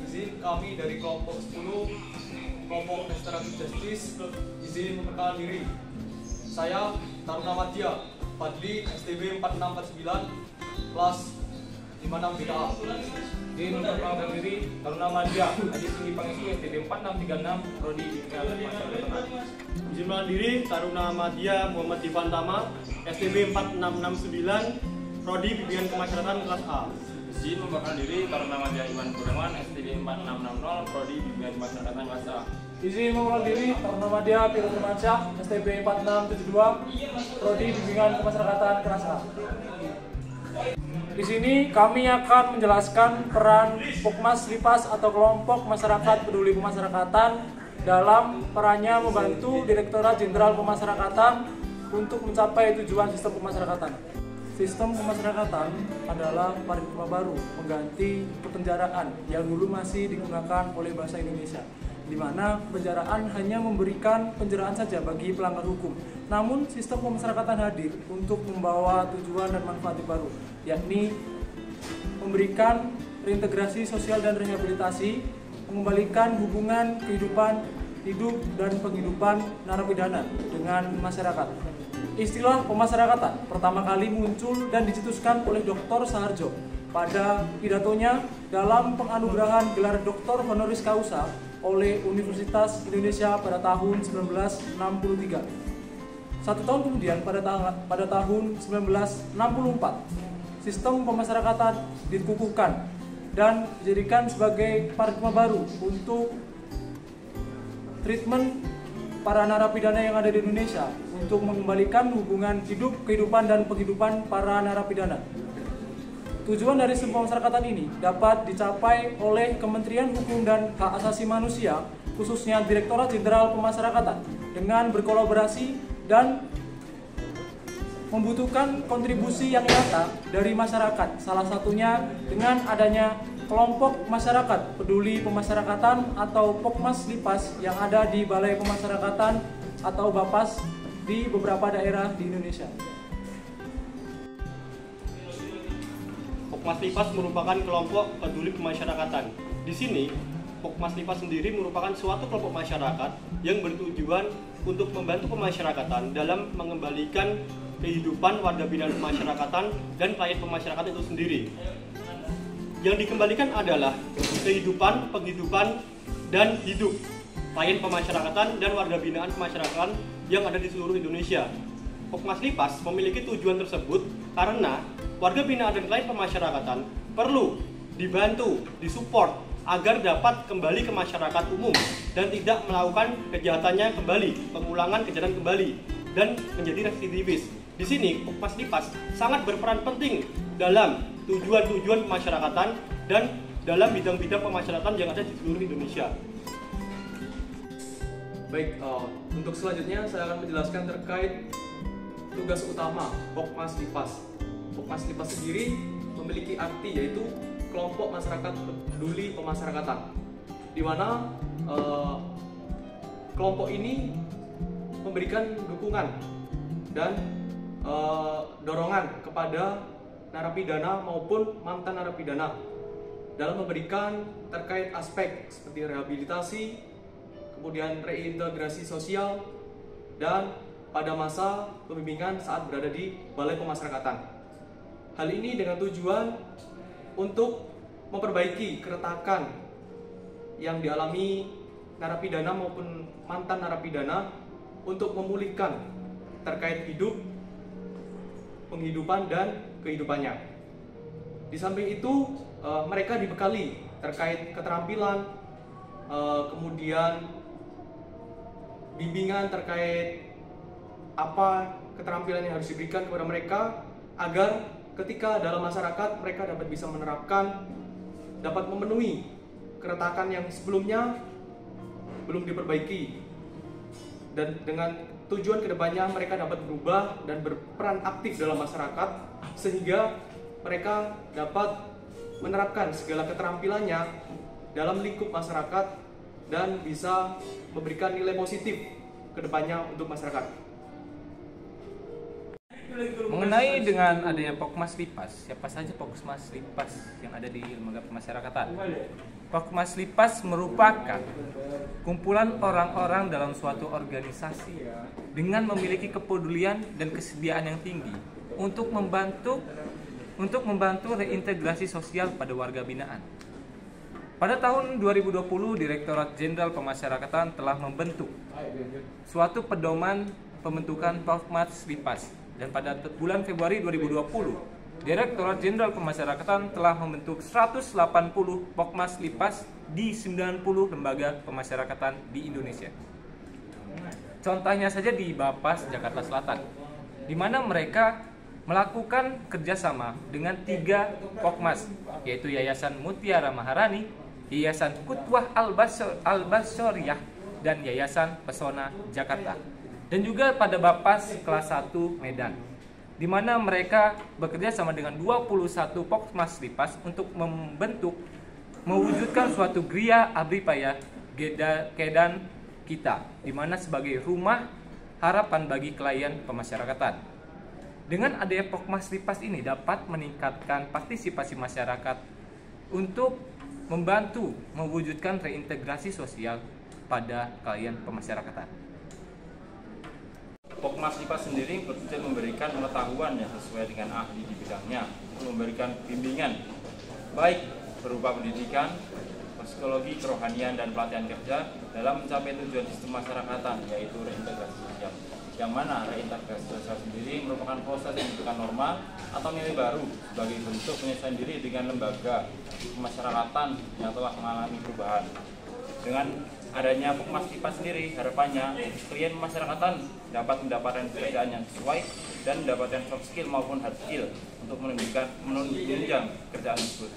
izin kami dari kelompok 10 kelompok Restoratif Justice izin memperkenalkan diri. Saya Taruna Madya Fadli STB 4649 kelas 56 BKA. Izin memperkenalkan diri Taruna Madya Haji Tinggi Pangisi STB 4636 Prodi Bimbingan Masyarakat. Izin memperkenalkan diri Taruna Madya Muhammad Ivan Tama STB 4669 Prodi Bimbingan Kemasyarakatan kelas A. Izin memperkenalkan diri Taruna Madya Iwan Kurniawan STB 4660 Prodi Bimbingan Kemasyarakatan kelas A. Izin memperkenalkan diri Taruna Madya Firman Firmansyah STB 4672 Prodi Bimbingan Kemasyarakatan kelas A. Di sini kami akan menjelaskan peran Pokmas Lipas atau kelompok masyarakat peduli pemasyarakatan dalam perannya membantu Direktorat Jenderal Pemasyarakatan untuk mencapai tujuan sistem pemasyarakatan. Sistem pemasyarakatan adalah paradigma baru mengganti kepenjaraan yang dulu masih digunakan oleh bahasa Indonesia, di mana penjaraan hanya memberikan penjaraan saja bagi pelanggar hukum. Namun sistem pemasyarakatan hadir untuk membawa tujuan dan manfaat baru, yakni memberikan reintegrasi sosial dan rehabilitasi, mengembalikan hubungan kehidupan hidup dan penghidupan narapidana dengan masyarakat. Istilah pemasyarakatan pertama kali muncul dan dicetuskan oleh Dr. Saharjo pada pidatonya dalam penganugerahan gelar Dr. Honoris Causa oleh Universitas Indonesia pada tahun 1963. Satu tahun kemudian pada tahun 1964, sistem pemasyarakatan dikukuhkan dan dijadikan sebagai paradigma baru untuk treatment para narapidana yang ada di Indonesia untuk mengembalikan hubungan hidup, kehidupan, dan penghidupan para narapidana. Tujuan dari sistem pemasyarakatan ini dapat dicapai oleh Kementerian Hukum dan Hak Asasi Manusia, khususnya Direktorat Jenderal Pemasyarakatan, dengan berkolaborasi dan membutuhkan kontribusi yang nyata dari masyarakat. Salah satunya dengan adanya kelompok masyarakat peduli pemasyarakatan atau Pokmas Lipas yang ada di Balai Pemasyarakatan atau Bapas di beberapa daerah di Indonesia. Pokmas Lipas merupakan kelompok peduli pemasyarakatan. Di sini, Pokmas Lipas sendiri merupakan suatu kelompok masyarakat yang bertujuan untuk membantu pemasyarakatan dalam mengembalikan kehidupan warga binaan pemasyarakatan dan klien pemasyarakatan itu sendiri. Yang dikembalikan adalah kehidupan, penghidupan, dan hidup klien pemasyarakatan dan warga binaan pemasyarakatan yang ada di seluruh Indonesia. Pokmas Lipas memiliki tujuan tersebut karena warga binaan dan klien pemasyarakatan perlu dibantu, disupport agar dapat kembali ke masyarakat umum dan tidak melakukan kejahatannya kembali, pengulangan kejahatan kembali, dan menjadi residivis. Di sini, Pokmas Lipas sangat berperan penting dalam tujuan-tujuan pemasyarakatan dan dalam bidang-bidang pemasyarakatan yang ada di seluruh Indonesia. Baik, untuk selanjutnya saya akan menjelaskan terkait tugas utama Pokmas Lipas. Pokmas Lipas sendiri memiliki arti yaitu kelompok masyarakat peduli pemasyarakatan, di mana kelompok ini memberikan dukungan dan dorongan kepada narapidana maupun mantan narapidana dalam memberikan terkait aspek seperti rehabilitasi, kemudian reintegrasi sosial, dan pada masa pembimbingan saat berada di Balai Pemasyarakatan. Hal ini dengan tujuan untuk memperbaiki keretakan yang dialami narapidana maupun mantan narapidana untuk memulihkan terkait hidup, penghidupan, dan kehidupannya. Di samping itu, mereka dibekali terkait keterampilan, kemudian bimbingan terkait apa keterampilan yang harus diberikan kepada mereka agar ketika dalam masyarakat mereka dapat bisa menerapkan, dapat memenuhi keretakan yang sebelumnya belum diperbaiki, dan dengan tujuan kedepannya mereka dapat berubah dan berperan aktif dalam masyarakat sehingga mereka dapat menerapkan segala keterampilannya dalam lingkup masyarakat dan bisa memberikan nilai positif kedepannya untuk masyarakat. Mengenai dengan adanya Pokmas Lipas, siapa saja Pokmas Lipas yang ada di lembaga pemasyarakatan? Pokmas Lipas merupakan kumpulan orang-orang dalam suatu organisasi dengan memiliki kepedulian dan kesediaan yang tinggi untuk membantu reintegrasi sosial pada warga binaan. Pada tahun 2020, Direktorat Jenderal Pemasyarakatan telah membentuk suatu pedoman pembentukan Pokmas Lipas, dan pada bulan Februari 2020, Direktorat Jenderal Pemasyarakatan telah membentuk 180 Pokmas Lipas di 90 lembaga pemasyarakatan di Indonesia. Contohnya saja di Bapas, Jakarta Selatan, di mana mereka melakukan kerjasama dengan 3 Pokmas, yaitu Yayasan Mutiara Maharani, Yayasan Kutwah Al-Basyariah, dan Yayasan Pesona Jakarta. Dan juga pada Bapas kelas 1 Medan, di mana mereka bekerja sama dengan 21 Pokmas Lipas untuk mewujudkan suatu Gria Abripaya Kedan kita, di mana sebagai rumah harapan bagi klien pemasyarakatan. Dengan adanya Pokmas Lipas ini dapat meningkatkan partisipasi masyarakat untuk membantu mewujudkan reintegrasi sosial pada klien pemasyarakatan. Pokmas Lipas sendiri bertujuan memberikan pengetahuan yang sesuai dengan ahli di bidangnya, memberikan bimbingan baik berupa pendidikan, psikologi, kerohanian, dan pelatihan kerja dalam mencapai tujuan sistem masyarakatan, yaitu reintegrasi sosial. Yang mana reintegrasi sosial sendiri merupakan proses pembentukan norma atau nilai baru sebagai bentuk penyesuaian diri dengan lembaga pemasyarakatan yang telah mengalami perubahan. Dengan adanya Pokmas Lipas sendiri, harapannya klien pemasyarakatan dapat mendapatkan pekerjaan yang sesuai dan mendapatkan soft skill maupun hard skill untuk menunjang kerjaan tersebut.